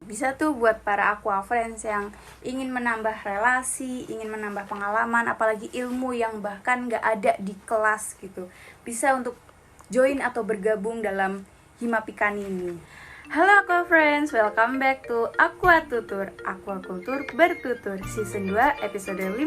bisa tuh buat para aqua friends yang ingin menambah relasi, ingin menambah pengalaman, apalagi ilmu yang bahkan gak ada di kelas gitu. Bisa untuk join atau bergabung dalam Himapikani ini. Halo Aqua Friends, welcome back to Aqua Tutur, Aquakultur Bertutur Season 2 episode 15.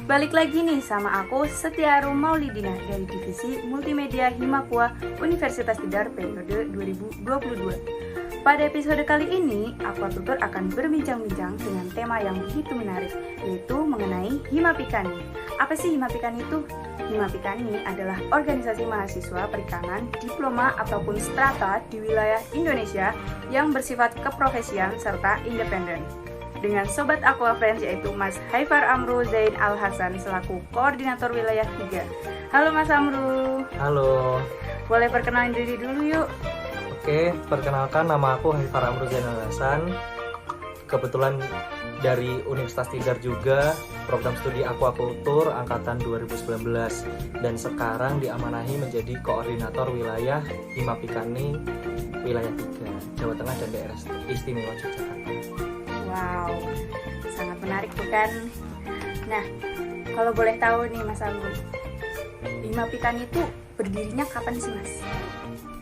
Balik lagi nih sama aku Setiarum Maulidina dari Divisi Multimedia Himakua Universitas Tidar periode 2022. Pada episode kali ini, Aqua Tutur akan berbincang-bincang dengan tema yang begitu menarik, yaitu mengenai Himapikani. Apa sih Himapikani itu? Himapikani adalah organisasi mahasiswa perikanan, diploma ataupun strata di wilayah Indonesia yang bersifat keprofesian serta independen. Dengan Sobat Aqua Friends yaitu Mas Haifar Amru Zain Al-Hasan selaku Koordinator Wilayah 3. Halo Mas Amru. Halo. Boleh perkenalan diri dulu yuk. Oke, perkenalkan nama aku Haifar Amru Zain Al-Hasan. Kebetulan dari Universitas Tidar juga, program studi Aquakultur angkatan 2019, dan sekarang diamanahi menjadi koordinator wilayah Himapikani wilayah 3, Jawa Tengah dan Daerah Istimewa Yogyakarta. Wow, sangat menarik bukan? Nah, kalau boleh tahu nih Mas Amru, Himapikani itu berdirinya kapan sih Mas?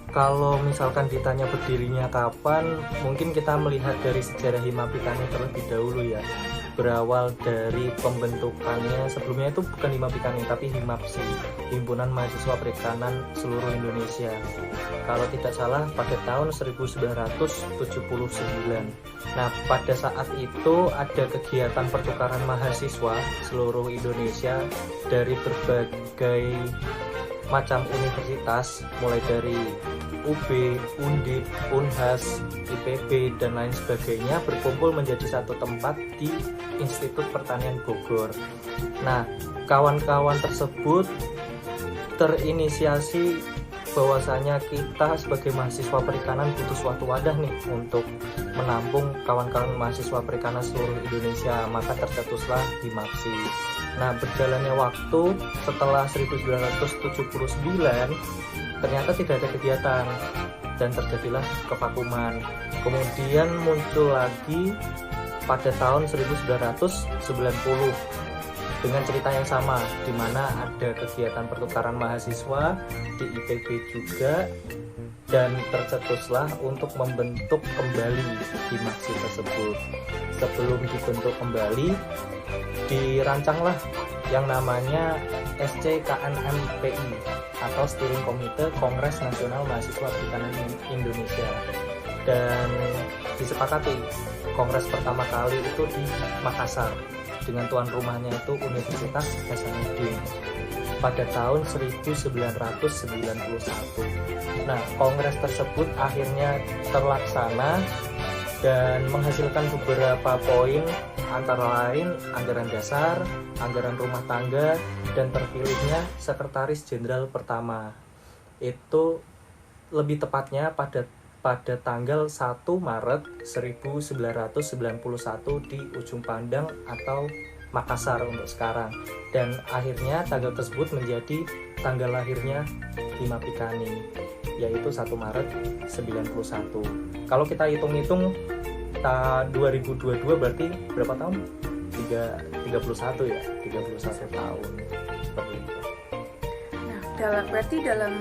Kalau misalkan ditanya berdirinya kapan, mungkin kita melihat dari sejarah Himapikani terlebih dahulu ya. Berawal dari pembentukannya, sebelumnya itu bukan Himapikani tapi Himapsi, Himpunan Mahasiswa Perikanan Seluruh Indonesia. Kalau tidak salah pada tahun 1979. Nah, pada saat itu ada kegiatan pertukaran mahasiswa seluruh Indonesia dari berbagai macam universitas, mulai dari UB, Undip, Unhas, IPB, dan lain sebagainya berkumpul menjadi satu tempat di Institut Pertanian Bogor. Nah, kawan-kawan tersebut terinisiasi bahwasanya kita sebagai mahasiswa perikanan butuh suatu wadah nih untuk menampung kawan-kawan mahasiswa perikanan seluruh Indonesia, maka tercetuslah Himapsi. Nah, berjalannya waktu setelah 1979 ternyata tidak ada kegiatan dan terjadilah kevakuman. Kemudian muncul lagi pada tahun 1990 dengan cerita yang sama, di mana ada kegiatan pertukaran mahasiswa di IPB juga, dan tercetuslah untuk membentuk kembali Himapsi tersebut. Sebelum dibentuk kembali, dirancanglah yang namanya SCKNMPI atau Steering Komite Kongres Nasional Mahasiswa Perikanan Indonesia, dan disepakati kongres pertama kali itu di Makassar dengan tuan rumahnya itu Universitas Hasanuddin pada tahun 1991. Nah, kongres tersebut akhirnya terlaksana dan menghasilkan beberapa poin, antara lain anggaran dasar, anggaran rumah tangga, dan terpilihnya sekretaris jenderal pertama. Itu lebih tepatnya pada tanggal 1 Maret 1991 di Ujung Pandang atau Makassar untuk sekarang, dan akhirnya tanggal tersebut menjadi tanggal lahirnya Himapikani, yaitu 1 Maret 91. Kalau kita hitung-hitung 2022 berarti berapa tahun? 31 ya, 31 tahun seperti itu. Nah, berarti dalam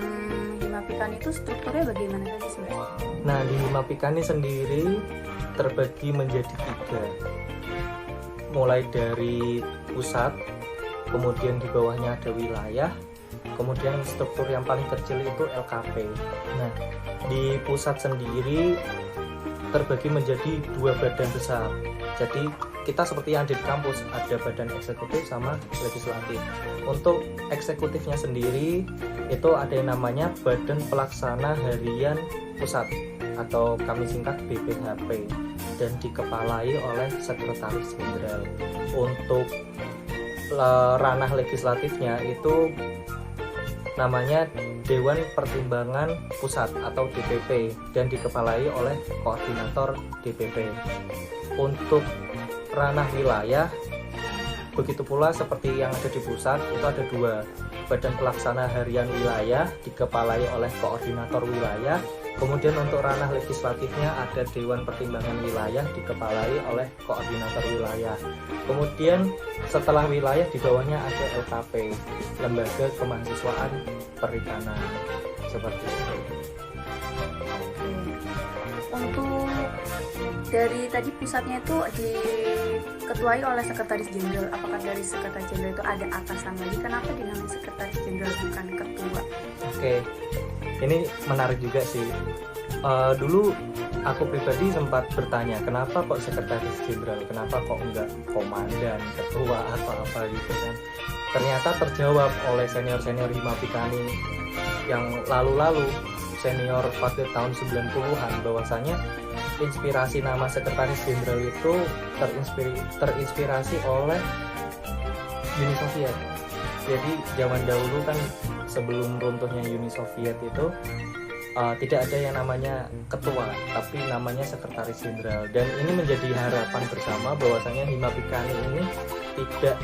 Himapikani itu strukturnya bagaimana tadi sih? Nah, di Himapikani sendiri terbagi menjadi 3. Mulai dari pusat, kemudian di bawahnya ada wilayah, kemudian struktur yang paling kecil itu LKP. Nah, di pusat sendiri terbagi menjadi 2 badan besar. Jadi kita seperti yang ada di kampus, ada badan eksekutif sama legislatif. Untuk eksekutifnya sendiri itu ada yang namanya Badan Pelaksana Harian Pusat atau kami singkat BPHP, dan dikepalai oleh Sekretaris Jenderal. Untuk ranah legislatifnya itu namanya Dewan Pertimbangan Pusat atau DPP, dan dikepalai oleh Koordinator DPP. Untuk ranah wilayah begitu pula seperti yang ada di pusat, itu ada 2, Badan Pelaksana Harian Wilayah dikepalai oleh Koordinator Wilayah, Kemudian untuk ranah legislatifnya ada Dewan Pertimbangan Wilayah dikepalai oleh koordinator wilayah. Kemudian setelah wilayah di bawahnya ada LKP, Lembaga Kemahasiswaan Perikanan, seperti itu. Untuk dari tadi pusatnya itu diketuai oleh sekretaris jenderal. Apakah dari sekretaris jenderal itu ada atasan lagi? Kenapa dinamai sekretaris jenderal bukan ketua? Oke, ini menarik juga sih. Dulu aku pribadi sempat bertanya, kenapa kok sekretaris jenderal, kenapa kok enggak komandan, ketua atau apa gitu kan. Ternyata terjawab oleh senior-senior Himapikani yang lalu-lalu, senior pada tahun 90-an, bahwasanya inspirasi nama sekretaris jenderal itu terinspirasi oleh Uni Soviet. Jadi zaman dahulu kan sebelum runtuhnya Uni Soviet itu tidak ada yang namanya ketua, tapi namanya sekretaris jenderal. Dan ini menjadi harapan bersama bahwasanya Himapikani ini tidak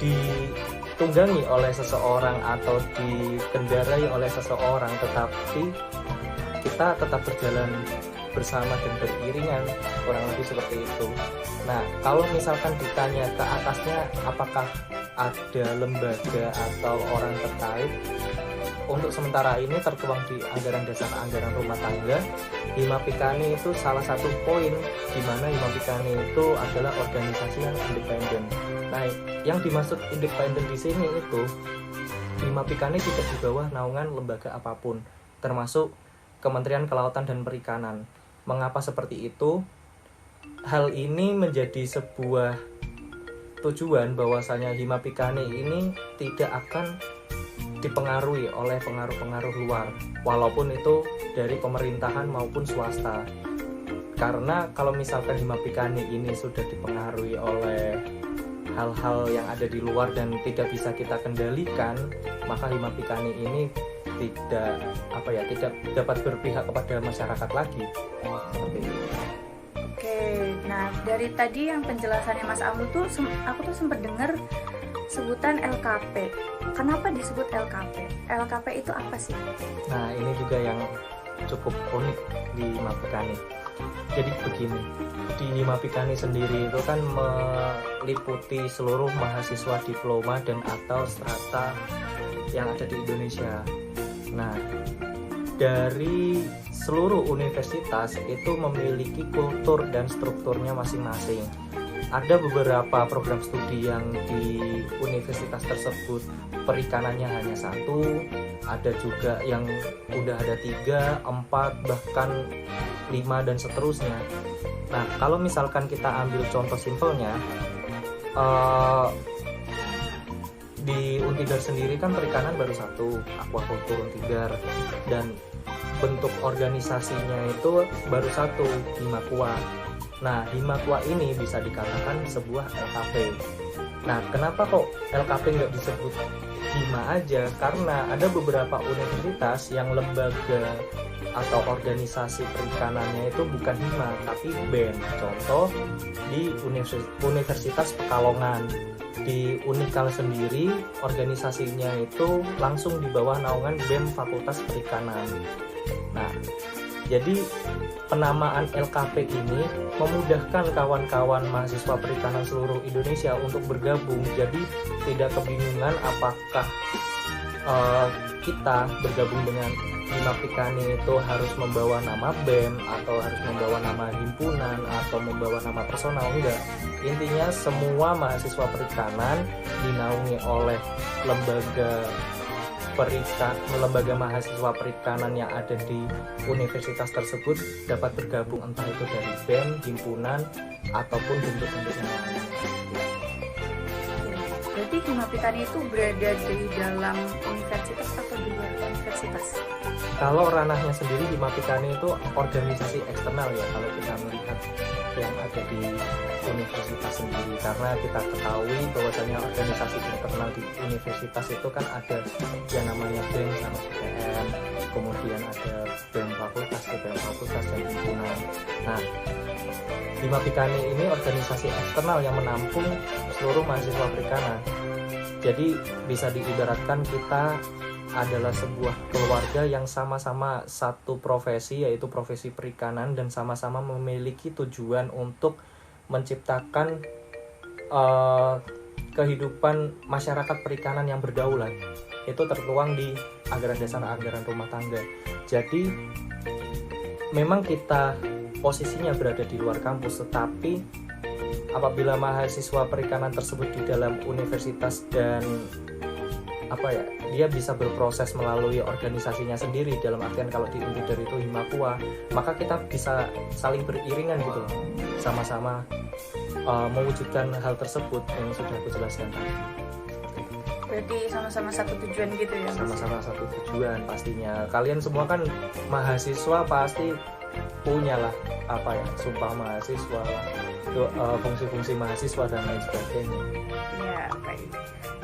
ditunggangi oleh seseorang atau dikendarai oleh seseorang, tetapi kita tetap berjalan bersama dan beriringan, kurang lebih seperti itu. Nah, kalau misalkan ditanya ke atasnya apakah ada lembaga atau orang terkait, untuk sementara ini tertuang di anggaran dasar anggaran rumah tangga. Himapikani itu salah satu poin di mana Himapikani itu adalah organisasi yang independen. Nah, yang dimaksud independen di sini itu Himapikani tidak di bawah naungan lembaga apapun, termasuk Kementerian Kelautan dan Perikanan. Mengapa seperti itu? Hal ini menjadi sebuah tujuan bahwasanya Himapikani ini tidak akan dipengaruhi oleh pengaruh-pengaruh luar, walaupun itu dari pemerintahan maupun swasta. Karena kalau misalkan Himapikani ini sudah dipengaruhi oleh hal-hal yang ada di luar dan tidak bisa kita kendalikan, maka Himapikani ini tidak dapat berpihak kepada masyarakat lagi. Seperti itu. Oke, nah dari tadi yang penjelasannya Mas Amru tuh aku tuh sempat dengar sebutan LKP. Kenapa disebut LKP? LKP itu apa sih? Nah, ini juga yang cukup unik di Himapikani. Jadi begini, di Himapikani sendiri itu kan meliputi seluruh mahasiswa diploma dan atau strata yang ada di Indonesia. Nah, dari seluruh universitas itu memiliki kultur dan strukturnya masing-masing. Ada beberapa program studi yang di universitas tersebut perikanannya hanya 1, ada juga yang udah ada 3, 4, bahkan 5 dan seterusnya. Nah, kalau misalkan kita ambil contoh simpelnya, di Untidar sendiri kan perikanan baru 1, aquaculture Untidar, dan bentuk organisasinya itu baru 1, Himakua. Nah, Himakua ini bisa dikatakan sebuah LKP. Nah, kenapa kok LKP nggak disebut Hima aja? Karena ada beberapa universitas yang lembaga atau organisasi perikanannya itu bukan Hima, tapi BEM. Contoh di Universitas Pekalongan. Di Unikal sendiri, organisasinya itu langsung di bawah naungan BEM Fakultas Perikanan. Nah, jadi penamaan LKP ini memudahkan kawan-kawan mahasiswa perikanan seluruh Indonesia untuk bergabung. Jadi tidak kebingungan apakah kita bergabung dengan Himapikani itu harus membawa nama BEM atau harus membawa nama himpunan atau membawa nama personal. Enggak. Intinya semua mahasiswa perikanan dinaungi oleh lembaga mahasiswa perikanan yang ada di universitas tersebut dapat bergabung, entah itu dari BEM, himpunan, ataupun bentuk-bentuk yang lain. Berarti Himapikani itu berada di dalam universitas atau di luar universitas? Kalau ranahnya sendiri, Himapikani itu organisasi eksternal ya, kalau kita melihat yang ada di universitas sendiri. Karena kita ketahui bahwasanya organisasi internal di universitas itu kan ada yang namanya BEM sama BPM, kemudian ada BEM fakultas, BPM fakultas, dan himpunan. Nah, Himapikani ini organisasi eksternal yang menampung seluruh mahasiswa perikanan. Jadi bisa diibaratkan kita adalah sebuah keluarga yang sama-sama satu profesi, yaitu profesi perikanan, dan sama-sama memiliki tujuan untuk menciptakan kehidupan masyarakat perikanan yang berdaulat. Itu tertuang di anggaran dasar anggaran rumah tangga. Jadi memang kita posisinya berada di luar kampus, tetapi apabila mahasiswa perikanan tersebut di dalam universitas dan dia bisa berproses melalui organisasinya sendiri, dalam artian kalau di Untidar itu Himakua, maka kita bisa saling beriringan gitu loh, sama-sama mewujudkan hal tersebut yang sudah aku jelaskan tadi. Berarti sama-sama satu tujuan gitu ya? Sama-sama satu tujuan pastinya. Kalian semua kan mahasiswa, pasti punya lah sumpah mahasiswa, fungsi-fungsi mahasiswa dan lain sebagainya. Ya, baik.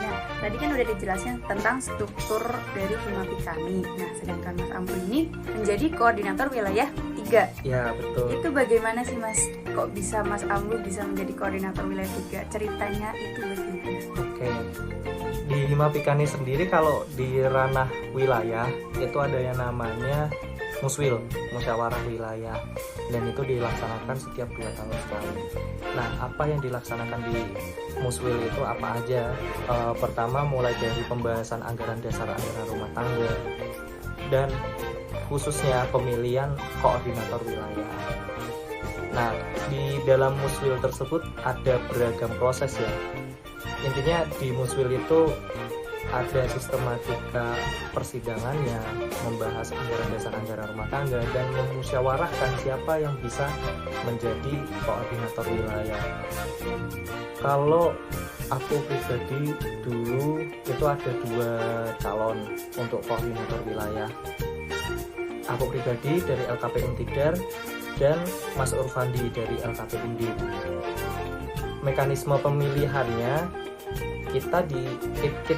Nah, tadi kan udah dijelasin tentang struktur dari Himapikami. Nah, sedangkan Mas Amru ini menjadi koordinator wilayah 3. Ya, betul. Itu bagaimana sih Mas? Kok bisa Mas Amru bisa menjadi koordinator wilayah 3? Ceritanya itu bagaimana? Oke. Di Himapikani sendiri kalau di ranah wilayah itu ada yang namanya Muswil, musyawarah wilayah, dan itu dilaksanakan setiap 2 tahun sekali. Nah, apa yang dilaksanakan di Muswil itu apa aja? Pertama, mulai dari pembahasan anggaran dasar anggaran rumah tangga, dan khususnya pemilihan koordinator wilayah. Nah, di dalam Muswil tersebut ada beragam proses ya. Intinya di Muswil itu ada sistematika persidangannya, membahas anggaran dasar anggaran rumah tangga, dan memusyawarahkan siapa yang bisa menjadi koordinator wilayah. Kalau aku pribadi dulu itu ada 2 calon untuk koordinator wilayah. Aku pribadi dari LKP Untidar dan Mas Urfandi dari LKP Undip. Mekanisme pemilihannya, kita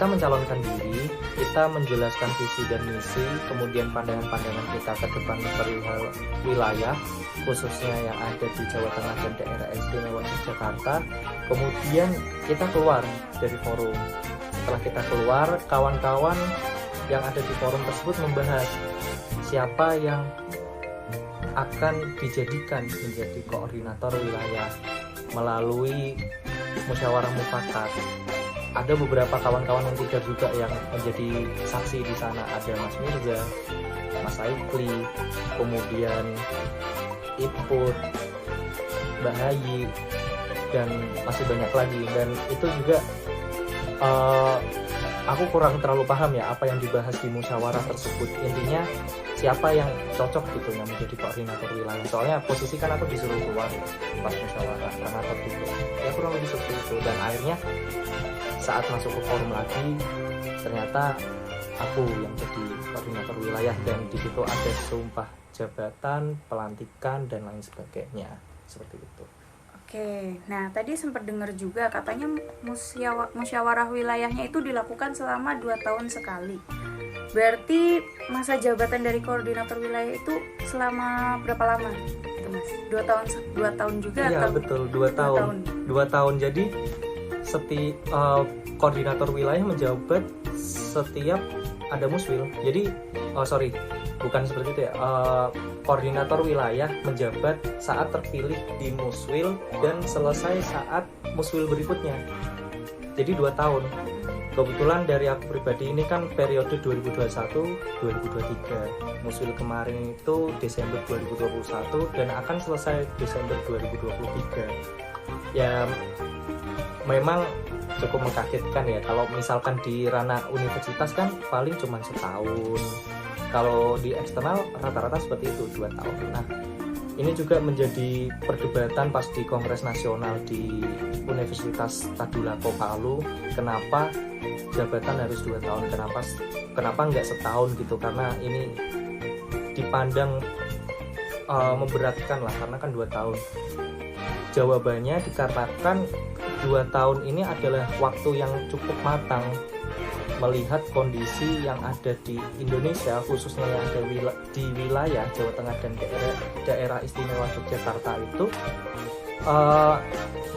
mencalonkan diri, kita menjelaskan visi dan misi, kemudian pandangan-pandangan kita ke depan perihal wilayah, khususnya yang ada di Jawa Tengah dan daerah istimewa Yogyakarta. Kemudian kita keluar dari forum. Setelah kita keluar, kawan-kawan yang ada di forum tersebut membahas siapa yang akan dijadikan menjadi koordinator wilayah melalui musyawarah mufakat. Ada beberapa kawan-kawan yang tidak juga yang menjadi saksi di sana. Ada Mas Mirza, Mas Aikli, kemudian Iput, Mbak Hayi, dan masih banyak lagi. Dan itu juga aku kurang terlalu paham ya apa yang dibahas di musyawarah tersebut. Intinya siapa yang cocok gitu yang menjadi koordinator wilayah. Soalnya posisi kan aku disuruh keluar pas musyawarah karena tertutup. Ya kurang lebih seperti itu. Dan akhirnya saat masuk ke forum lagi, ternyata aku yang jadi koordinator wilayah, dan di situ ada sumpah jabatan, pelantikan, dan lain sebagainya, seperti itu. Oke, nah tadi sempat dengar juga katanya musyawarah wilayahnya itu dilakukan selama 2 tahun sekali. Berarti masa jabatan dari koordinator wilayah itu selama berapa lama? Itu Mas, 2 tahun juga? Iya atau? betul, 2 tahun. 2 tahun, jadi koordinator wilayah menjabat setiap ada muswil. Jadi bukan seperti itu ya. Koordinator wilayah menjabat saat terpilih di muswil dan selesai saat muswil berikutnya. Jadi 2 tahun. Kebetulan dari aku pribadi ini kan periode 2021-2023. Muswil kemarin itu Desember 2021 dan akan selesai Desember 2023. Ya memang cukup mengkagetkan ya, kalau misalkan di ranah universitas kan paling cuma setahun, kalau di eksternal rata-rata seperti itu 2 tahun. Nah, ini juga menjadi perdebatan pas di Kongres Nasional di Universitas Tadulako Palu, kenapa jabatan harus 2 tahun, kenapa nggak setahun gitu, karena ini dipandang memberatkan lah, karena kan 2 tahun. Jawabannya dikarenakan 2 tahun ini adalah waktu yang cukup matang melihat kondisi yang ada di Indonesia, khususnya yang ada di wilayah Jawa Tengah dan daerah istimewa Yogyakarta itu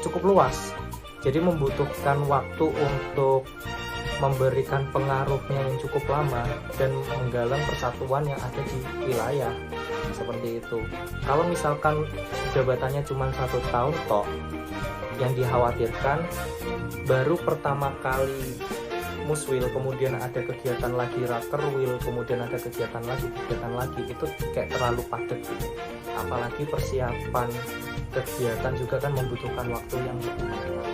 cukup luas. Jadi membutuhkan waktu untuk memberikan pengaruhnya yang cukup lama dan menggalang persatuan yang ada di wilayah seperti itu. Kalau misalkan jabatannya cuma 1 tahun toh, yang dikhawatirkan baru pertama kali muswil, kemudian ada kegiatan lagi rakerwil, kemudian ada kegiatan lagi, itu kayak terlalu padat gitu. Apalagi persiapan kegiatan juga kan membutuhkan waktu yang cukup lama.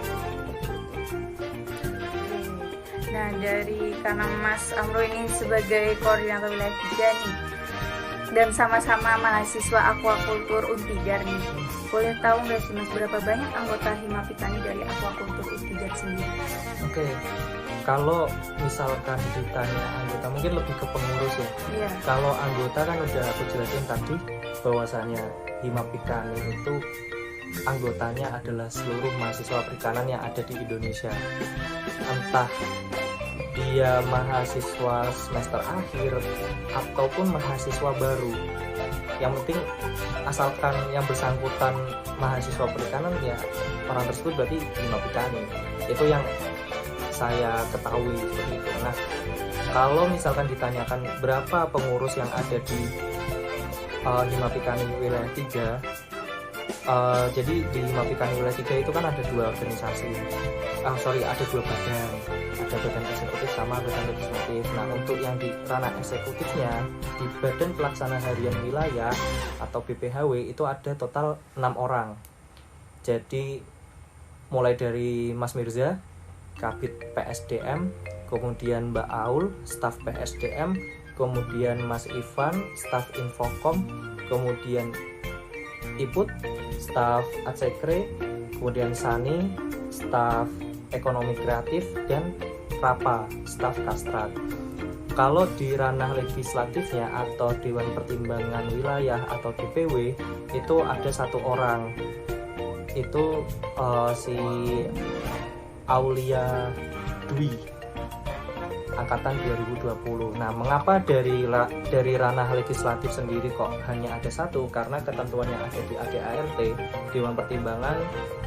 Nah, dari karena Mas Amro ini sebagai koordinator wilayah 3 nih, dan sama-sama mahasiswa aquaculture Untijar nih, boleh tahu nggak sih Mas berapa banyak anggota Himapikani dari aquaculture Untijar sendiri? Oke, kalau misalkan ditanya anggota, mungkin lebih ke pengurus ya. Iya. Kalau anggota kan udah aku jelasin tadi bahwasanya Himapikani itu anggotanya adalah seluruh mahasiswa perikanan yang ada di Indonesia. Entah dia mahasiswa semester akhir ataupun mahasiswa baru, yang penting asalkan yang bersangkutan mahasiswa perikanan, ya orang tersebut berarti Himapikani. Itu yang saya ketahui seperti itu. Nah, kalau misalkan ditanyakan berapa pengurus yang ada di Himapikani wilayah 3, jadi di Himapikani wilayah 3 itu kan ada 2 organisasi, ada 2 badan, ada badan eksekutif sama badan legislatif. Nah, untuk yang di ranah eksekutifnya, di Badan Pelaksana Harian Wilayah atau BPHW itu ada total 6 orang. Jadi mulai dari Mas Mirza, Kabid PSDM, kemudian Mbak Aul, staf PSDM, kemudian Mas Ivan, staf Infokom, kemudian Iput, staf Atsekre, kemudian Sani, staf Ekonomi Kreatif, dan Rapa, staf Kastrat. Kalau di ranah legislatifnya atau Dewan Pertimbangan Wilayah atau DPW itu ada 1 orang, itu si Aulia Dwi, angkatan 2020. Nah, mengapa dari ranah legislatif sendiri kok hanya ada 1? Karena ketentuan yang ada di ADART, Dewan Pertimbangan,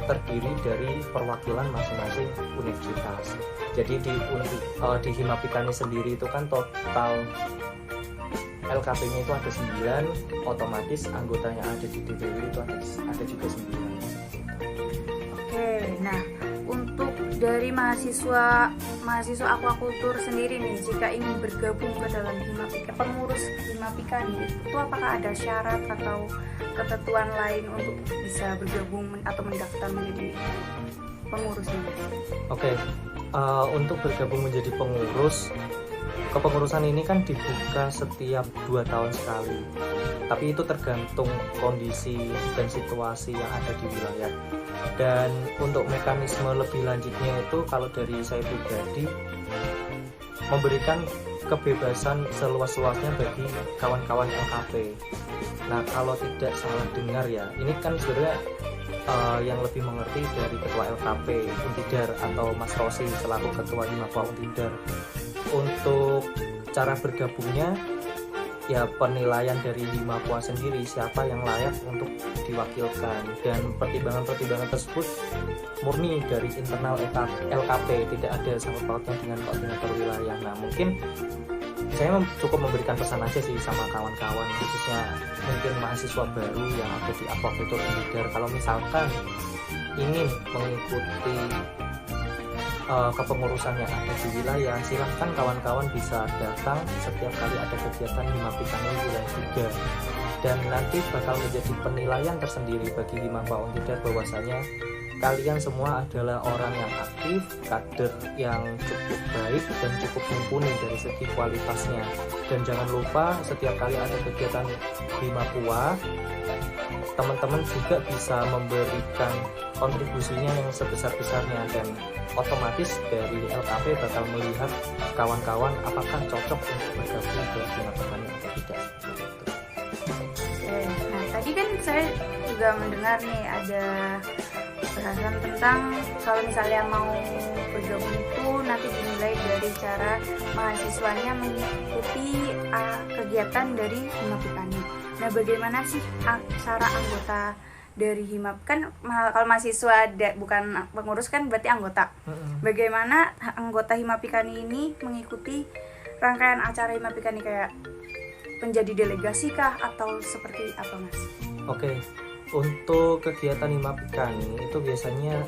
terdiri dari perwakilan masing-masing universitas. Jadi di Himapikani sendiri itu kan total LKP-nya itu ada 9, otomatis anggota yang ada di DPW itu ada juga 9. Oke, nah untuk dari mahasiswa aquaculture sendiri nih, jika ingin bergabung ke dalam pengurus Himapikani, itu apakah ada syarat atau ketentuan lain untuk bisa bergabung atau mendaftar menjadi pengurusnya? Oke, untuk bergabung menjadi pengurus, kepengurusan ini kan dibuka setiap 2 tahun sekali. Tapi itu tergantung kondisi dan situasi yang ada di wilayah. Dan untuk mekanisme lebih lanjutnya itu, kalau dari saya pribadi, memberikan kebebasan seluas-luasnya bagi kawan-kawan LKP. Nah, kalau tidak salah dengar ya, ini kan sebenarnya yang lebih mengerti dari Ketua LKP Untijar atau Mas Rosi selaku Ketua Himapua Untijar. Untuk cara bergabungnya, ya penilaian dari Himapua sendiri siapa yang layak untuk diwakilkan, dan pertimbangan-pertimbangan tersebut murni dari internal LKP, tidak ada sangkut pautnya dengan koordinator wilayah. Nah, mungkin saya cukup memberikan pesan aja sih sama kawan-kawan, khususnya mungkin mahasiswa baru yang ada di aquaculture Untijar. Kalau misalkan ingin mengikuti kepengurusan yang ada di wilayah, silahkan kawan-kawan bisa datang setiap kali ada kegiatan Himapikani wilayah 3, dan nanti bakal menjadi penilaian tersendiri bagi Himapua Untijar bahwasanya kalian semua adalah orang yang aktif, kader yang cukup baik dan cukup mumpuni dari segi kualitasnya. Dan jangan lupa setiap kali ada kegiatan Himapua, teman-teman juga bisa memberikan kontribusinya yang sebesar-besarnya, dan otomatis dari LKP bakal melihat kawan-kawan apakah cocok untuk bergabung ke Himapikani atau tidak. Oke, nah tadi kan saya juga mendengar nih ada bahasan tentang kalau misalnya mau bergabung itu nanti dinilai dari cara mahasiswanya mengikuti kegiatan dari Himapikani. Nah, bagaimana sih cara anggota dari Himap kan kalau mahasiswa bukan pengurus kan berarti anggota. Bagaimana anggota Himapikani ini mengikuti rangkaian acara Himapikani, kayak menjadi delegasi kah atau seperti apa Mas? Oke, untuk kegiatan Himapikani itu biasanya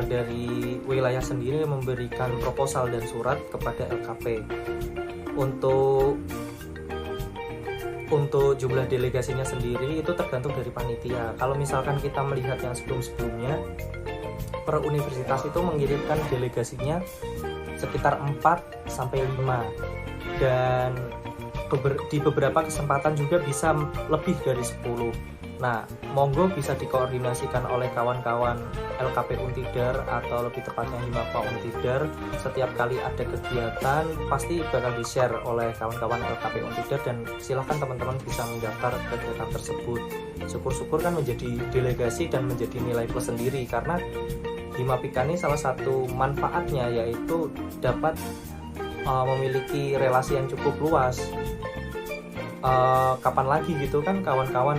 dari wilayah sendiri memberikan proposal dan surat kepada LKP. Untuk jumlah delegasinya sendiri itu tergantung dari panitia. Kalau misalkan kita melihat yang sebelum-sebelumnya, per universitas itu mengirimkan delegasinya sekitar 4 sampai 5, dan di beberapa kesempatan juga bisa lebih dari 10. Nah, monggo bisa dikoordinasikan oleh kawan-kawan LKP Untidar atau lebih tepatnya Himapa Untidar. Setiap kali ada kegiatan pasti bakal di-share oleh kawan-kawan LKP Untidar, dan silahkan teman-teman bisa mendaftar kegiatan tersebut. Syukur-syukur kan menjadi delegasi dan menjadi nilai plus sendiri, karena Himapikani salah satu manfaatnya yaitu dapat memiliki relasi yang cukup luas. Kapan lagi gitu kan kawan-kawan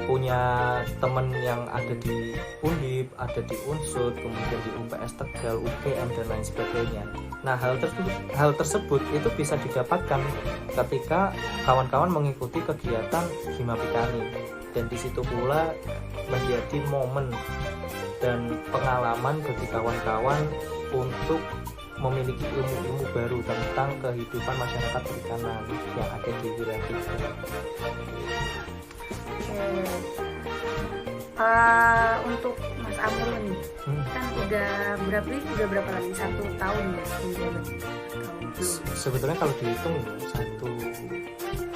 punya temen yang ada di Undip, ada di Unsud, kemudian di UPS Tegal, UGM dan lain sebagainya. Nah, hal tersebut itu bisa didapatkan ketika kawan-kawan mengikuti kegiatan Himapikani, dan di situ pula menjadi momen dan pengalaman bagi kawan-kawan untuk memiliki ilmu-ilmu baru tentang kehidupan masyarakat perikanan yang ada di wilayah kita. Untuk Mas Amrul nih, kan udah berapa lagi? 1 tahun ya menjabat? Sebetulnya kalau dihitung 1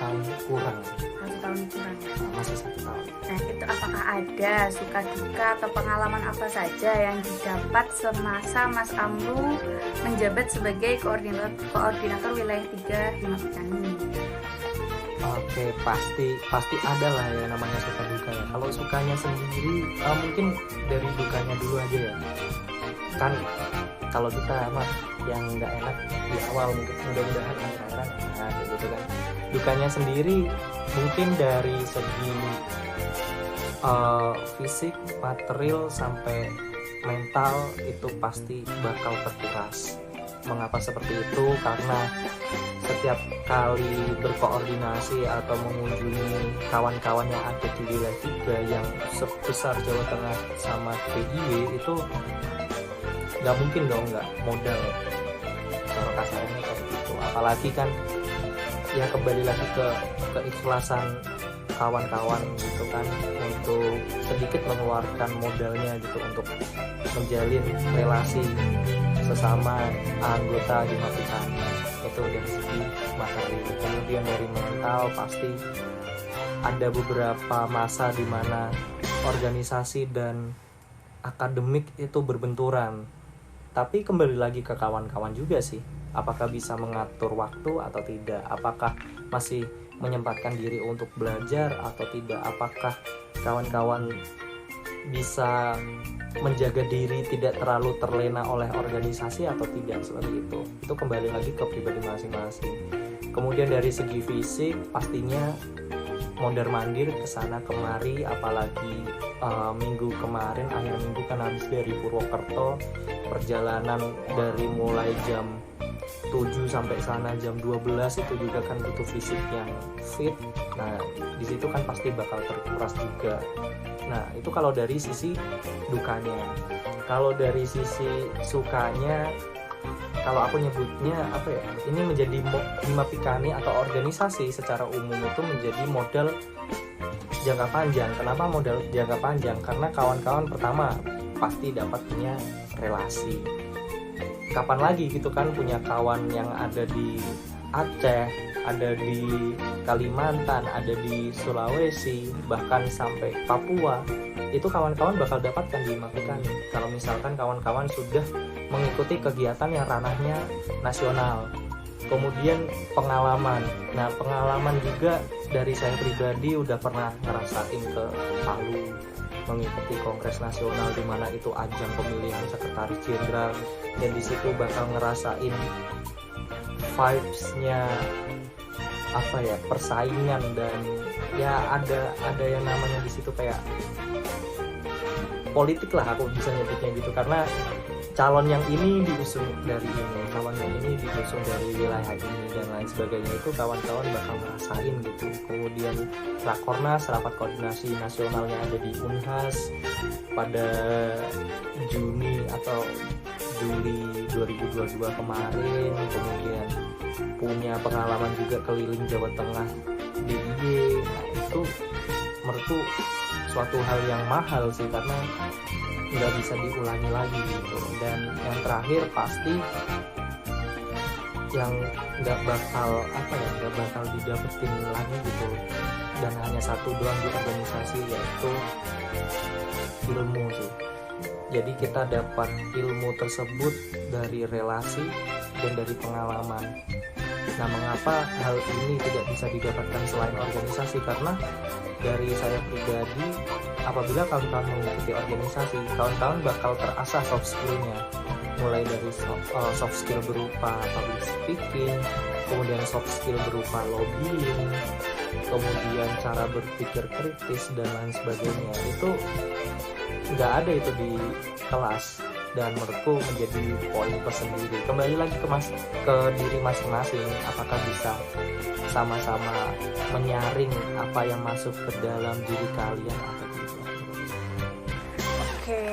tahun kurang. 1 tahun kurang ya? Masih 1 tahun. Nah, itu apakah ada suka duka atau pengalaman apa saja yang didapat semasa Mas Amrul menjabat sebagai koordinator wilayah 3 Himapikani? Oke, pasti ada lah ya namanya suka duka ya. Kalau sukanya sendiri mungkin dari dukanya dulu aja ya. Kan kalau kita mah yang nggak enak di awal, mungkin mudah-mudahan akhir-akhiran kayak gitu kan. Dukanya sendiri mungkin dari segi fisik, material sampai mental itu pasti bakal terkuras. Mengapa seperti itu? Karena setiap kali berkoordinasi atau mengunjungi kawan-kawan yang ada di wilayah 3 yang sebesar Jawa Tengah sama DIY itu nggak mungkin dong nggak modal, kalau kasarnya kayak gitu. Apalagi kan ya kembali lagi ke keikhlasan kawan-kawan gitu kan, untuk sedikit mengeluarkan modalnya gitu untuk menjalin relasi sesama anggota Himapikani. Itu dari segi materi. Kemudian dari mental pasti ada beberapa masa di mana organisasi dan akademik itu berbenturan. Tapi kembali lagi ke kawan-kawan juga sih, apakah bisa mengatur waktu atau tidak, apakah masih menyempatkan diri untuk belajar atau tidak, apakah kawan-kawan bisa menjaga diri tidak terlalu terlena oleh organisasi atau tidak, seperti itu. Itu kembali lagi ke pribadi masing-masing. Kemudian dari segi fisik pastinya mondar-mandir kesana kemari, apalagi minggu kemarin akhir minggu kan habis dari Purwokerto, perjalanan dari mulai jam 7 sampai sana jam 12 itu juga kan butuh fisik yang fit. Nah, di situ kan pasti bakal terkuras juga. Nah, itu kalau dari sisi dukanya. Kalau dari sisi sukanya, kalau aku nyebutnya apa ya? Ini menjadi Himapikani atau organisasi secara umum itu menjadi modal jangka panjang. Kenapa modal jangka panjang? Karena kawan-kawan pertama pasti dapat punya relasi. Kapan lagi gitu kan punya kawan yang ada di Aceh, ada di Kalimantan, ada di Sulawesi, bahkan sampai Papua. Itu kawan-kawan bakal dapatkan di Himapikani kalau misalkan kawan-kawan sudah mengikuti kegiatan yang ranahnya nasional. Kemudian pengalaman. Nah, pengalaman juga dari saya pribadi udah pernah ngerasain ke Palu, mengikuti kongres nasional di mana itu ajang pemilihan sekretaris jenderal, dan di situ bakal ngerasain vibes-nya apa ya, persaingan dan ya ada yang namanya di situ kayak politik lah, aku bisa nyebutnya gitu, karena calon yang ini diusung dari ini, calon yang ini diusung dari wilayah ini dan lain sebagainya, itu kawan-kawan bakal ngerasain gitu. Kemudian Rakornas, rapat koordinasi nasional yang ada di Unhas pada Juni atau Juli 2022 kemarin, kemudian punya pengalaman juga keliling Jawa Tengah DIY. Nah itu menurutku suatu hal yang mahal sih, karena nggak bisa diulangi lagi gitu. Dan yang terakhir pasti yang nggak bakal didapetin lagi gitu, dan hanya satu doang di organisasi, yaitu ilmu sih. Jadi kita dapat ilmu tersebut dari relasi dan dari pengalaman. Nah, mengapa hal ini tidak bisa didapatkan selain organisasi? Karena dari saya pribadi, apabila kawan-kawan mengikuti organisasi, kawan-kawan bakal terasah soft skill-nya, mulai dari soft skill berupa public speaking, kemudian soft skill berupa lobbying, kemudian cara berpikir kritis dan lain sebagainya. Itu nggak ada itu di kelas, dan menurutku menjadi poin tersendiri. Kembali lagi ke diri masing-masing, apakah bisa sama-sama menyaring apa yang masuk ke dalam diri kalian atau tidak. Oke,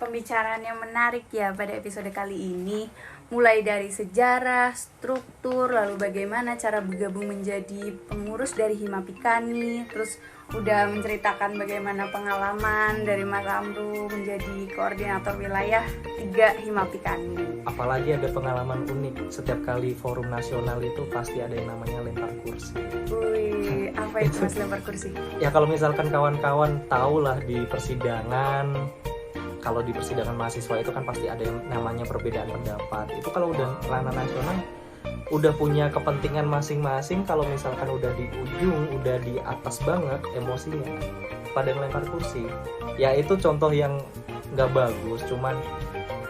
pembicaraan yang menarik ya pada episode kali ini, mulai dari sejarah, struktur, lalu bagaimana cara bergabung menjadi pengurus dari Himapikani, terus udah menceritakan bagaimana pengalaman dari Mas Amru menjadi koordinator wilayah 3 Himapikani. Apalagi ada pengalaman unik, setiap kali forum nasional itu pasti ada yang namanya lempar kursi. Wih, apa itu Mas lempar kursi? Ya kalau misalkan kawan-kawan tahu lah di persidangan, kalau di persidangan mahasiswa itu kan pasti ada yang namanya perbedaan pendapat. Itu kalau udah ranah nasional, udah punya kepentingan masing-masing, kalau misalkan udah di ujung, udah di atas banget emosinya, pada ngelempar kursi. Ya itu contoh yang nggak bagus, cuman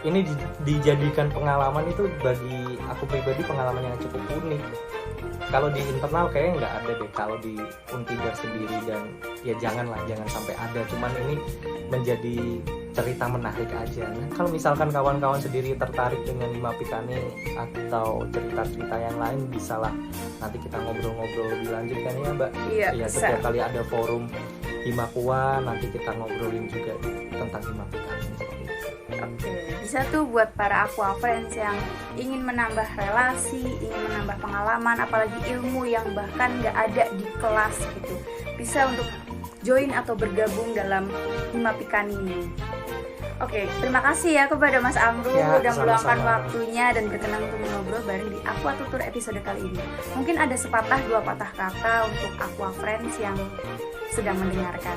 ini dijadikan pengalaman. Itu bagi aku pribadi pengalaman yang cukup unik. Kalau di internal kayaknya nggak ada deh, kalau di Untidar sendiri, dan ya jangan sampai ada. Cuman ini menjadi cerita menarik aja. Nah, kalau misalkan kawan-kawan sendiri tertarik dengan Himapikani atau cerita-cerita yang lain, bisalah nanti kita ngobrol-ngobrol lebih lanjut kan ya Mbak? Iya, ya, setiap kali ada forum Himakuwa, nanti kita ngobrolin juga tentang Himapikani. Oke, bisa tuh buat para Aqua Friends yang ingin menambah relasi, ingin menambah pengalaman, apalagi ilmu yang bahkan nggak ada di kelas gitu, bisa untuk join atau bergabung dalam Himapikani ini. Oke, terima kasih ya kepada Mas Amru Ya, udah meluangkan sama-sama. waktunya dan berkenan untuk ngobrol bareng di Aqua Tutur episode kali ini. Mungkin ada sepatah dua patah kata untuk Aqua Friends yang sedang mendengarkan.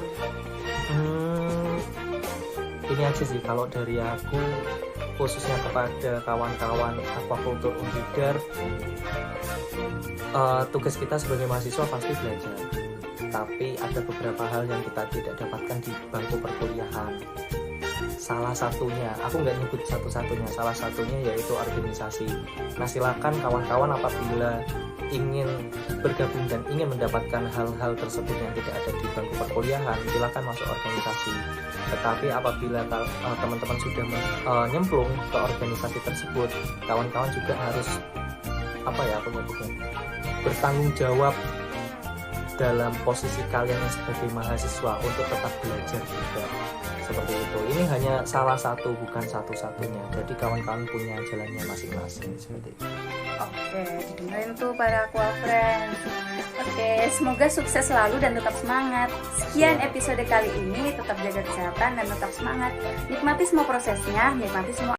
Ini aja sih kalau dari aku, khususnya kepada kawan-kawan aquakultur Untidar, tugas kita sebagai mahasiswa pasti belajar, tapi ada beberapa hal yang kita tidak dapatkan di bangku perkuliahan. Salah satunya, aku nggak nyebut satu-satunya, salah satunya yaitu organisasi. Nah silakan kawan-kawan apabila ingin bergabung dan ingin mendapatkan hal-hal tersebut yang tidak ada di bangku perkuliahan, silakan masuk organisasi. Tetapi apabila teman-teman sudah nyemplung ke organisasi tersebut, kawan-kawan juga harus bertanggung jawab dalam posisi kalian sebagai mahasiswa untuk tetap belajar juga. Seperti itu. Ini hanya salah satu, bukan satu-satunya. Jadi kawan-kawan punya jalannya masing-masing seperti itu. Oke, dengerin tuh para Aqua Friends. Oke, semoga sukses selalu dan tetap semangat. Sekian episode kali ini, tetap jaga kesehatan dan tetap semangat. Nikmati semua prosesnya, nikmati semua